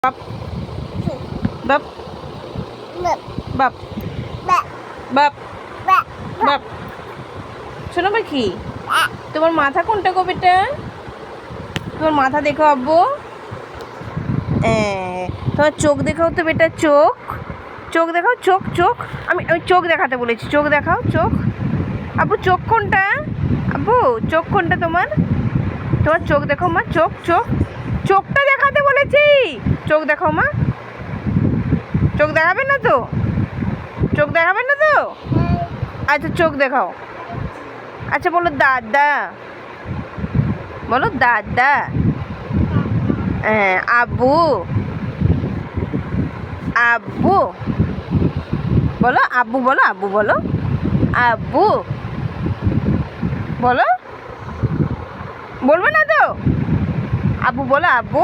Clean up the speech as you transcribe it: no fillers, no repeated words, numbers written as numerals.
বাপ বাপ বাপ বাপ বাপ। শোনো পাখি, তোমার মাথা কোনটা গো বেটা? তোমার মাথা দেখো আব্বু। তোমার চোখ দেখাও তো বেটা, চোখ চোখ দেখাও, চোখ চোখ। আমি আমি চোখ দেখাতে বলেছি, চোখ দেখাও চোখ। আব্বু চোখ কোনটা? আব্বু চোখ কোনটা তোমার? তোমার চোখ দেখো মা, চোখ চোখ। চোখটা দেখাতে বলেছি, চোখ দেখাও মা। চোখ দেখাবে না তো? চোখ দেখাবে না তো? আচ্ছা চোখ দেখাও। আচ্ছা বলো দাদা, বলো দাদা। হ্যাঁ আব্বু, আব্বু বলো, আব্বু বলো, আব্বু বলো, আব্বু বলো। বলবে না তো? আব্বু বলো, আব্বু।